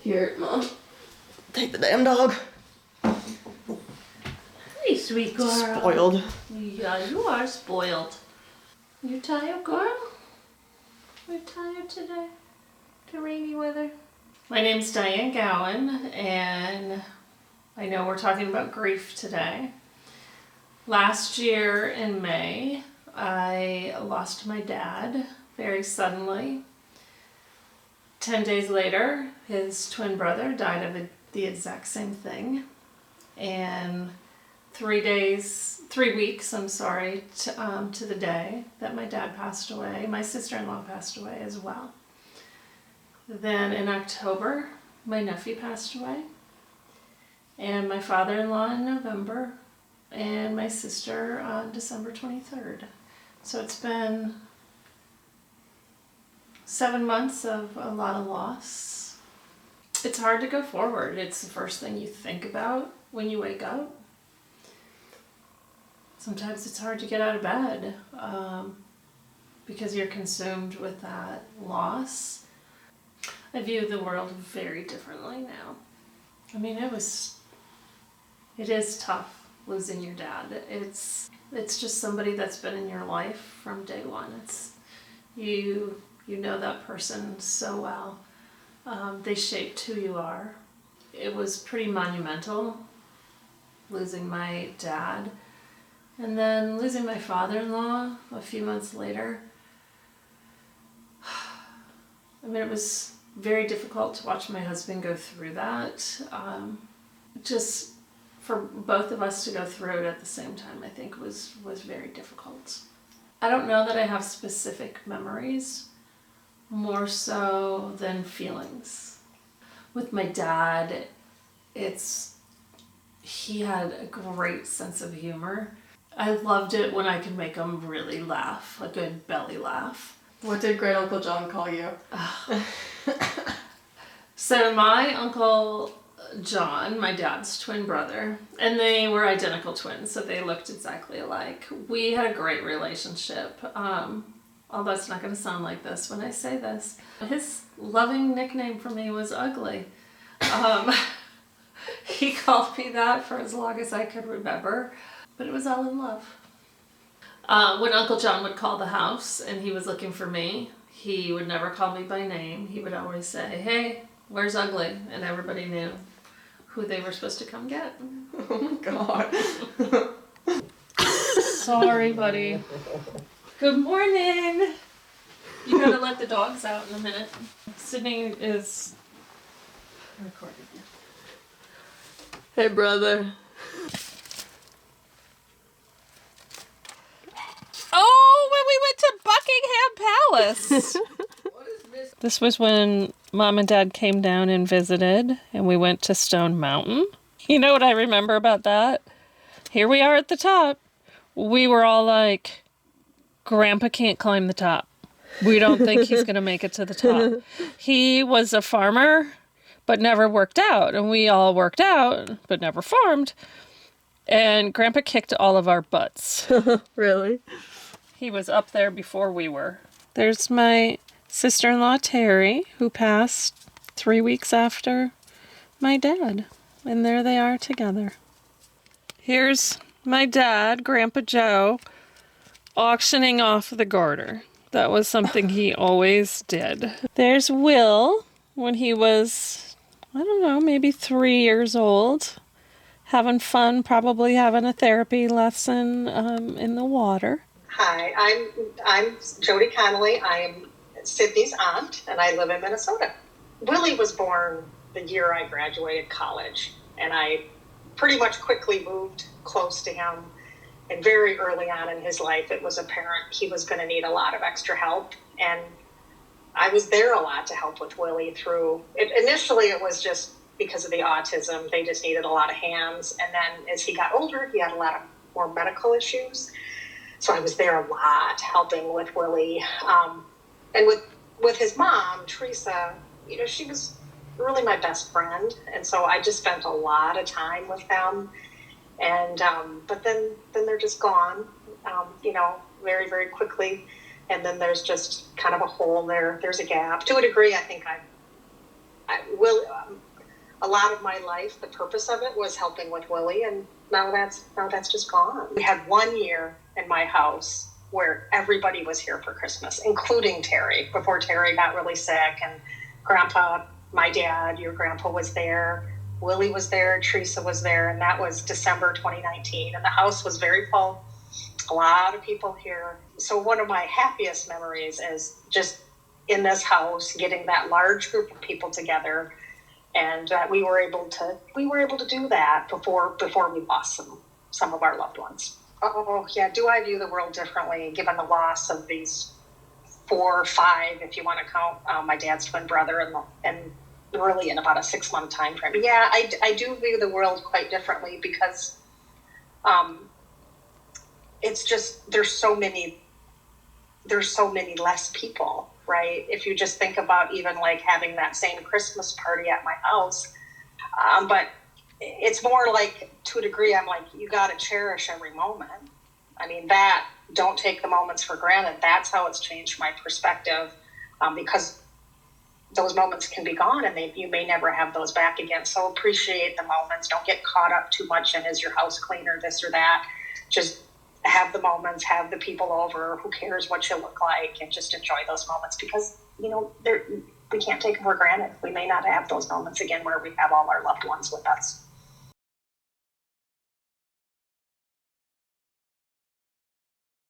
Here, Mom. Take the damn dog. Hey, sweet girl. Spoiled. Yeah, you are spoiled. You tired, girl? You tired today? The rainy weather? My name's Diane Gowan, and I know we're talking about grief today. Last year in May, I lost my dad very suddenly. 10 days later, his twin brother died of the exact same thing. And 3 weeks, to the day that my dad passed away, my sister-in-law passed away as well. Then in October, my nephew passed away, and my father-in-law in November, and my sister on December 23rd. So it's been 7 months of a lot of loss. It's hard to go forward. It's the first thing you think about when you wake up. Sometimes it's hard to get out of bed because you're consumed with that loss. I view the world very differently now. I mean, it is tough losing your dad. It's just somebody that's been in your life from day one. It's you know that person so well. They shaped who you are. It was pretty monumental losing my dad. And then losing my father-in-law a few months later. I mean, it was very difficult to watch my husband go through that. Just for both of us to go through it at the same time, I think was very difficult. I don't know that I have specific memories, more so than feelings. With my dad, he had a great sense of humor. I loved it when I could make him really laugh, a good belly laugh. What did Great Uncle John call you? So my Uncle John, my dad's twin brother, and they were identical twins, so they looked exactly alike. We had a great relationship, although it's not going to sound like this when I say this. His loving nickname for me was Ugly. He called me that for as long as I could remember. But it was all in love. When Uncle John would call the house and he was looking for me, he would never call me by name. He would always say, "Hey, where's Ugly?" And everybody knew who they were supposed to come get. Oh my God. Sorry, buddy. Good morning. You gotta let the dogs out in a minute. Sydney is recording. Hey, brother. Oh, when we went to Buckingham Palace. This was when Mom and Dad came down and visited, and we went to Stone Mountain. You know what I remember about that? Here we are at the top. We were all like, Grandpa can't climb the top. We don't think he's going to make it to the top. He was a farmer, but never worked out. And we all worked out, but never farmed. And Grandpa kicked all of our butts. Really? He was up there before we were. There's my sister-in-law, Terry, who passed 3 weeks after my dad. And there they are together. Here's my dad, Grandpa Joe, auctioning off the garter. That was something he always did. There's Will, when he was, I don't know, maybe 3 years old. Having fun, probably having a therapy lesson in the water. Hi, I'm Jody Connolly. I am Sydney's aunt, and I live in Minnesota. Willie was born the year I graduated college, and I pretty much quickly moved close to him. And very early on in his life, it was apparent he was going to need a lot of extra help, and I was there a lot to help with Willie through it. Initially, it was just because of the autism. They just needed a lot of hands, and then as he got older, he had a lot of more medical issues. So I was there a lot helping with Willie. And with his mom, Teresa, she was really my best friend. And so I just spent a lot of time with them. And but then they're just gone, very, very quickly. And then there's just kind of a hole there. There's a gap. To a degree, I think A lot of my life, the purpose of it was helping with Willie, and now that's just gone. We had 1 year in my house where everybody was here for Christmas, including Terry, before Terry got really sick, and Grandpa, my dad, your grandpa was there, Willie was there, Teresa was there, and that was December 2019, and the house was very full. A lot of people here. So one of my happiest memories is just in this house, getting that large group of people together, and that we were able to do that before we lost some of our loved ones. Oh yeah, do I view the world differently given the loss of these 4 or 5, if you want to count my dad's twin brother, and really in about a 6-month time frame? Yeah, I do view the world quite differently because it's just there's so many less people, right? If you just think about even like having that same Christmas party at my house, but it's more like, to a degree, I'm like, you got to cherish every moment. I mean, don't take the moments for granted. That's how it's changed my perspective, because those moments can be gone, and you may never have those back again. So appreciate the moments. Don't get caught up too much in, is your house clean or this or that. Just have the moments, have the people over, who cares what you look like, and just enjoy those moments, because, we can't take them for granted. We may not have those moments again where we have all our loved ones with us.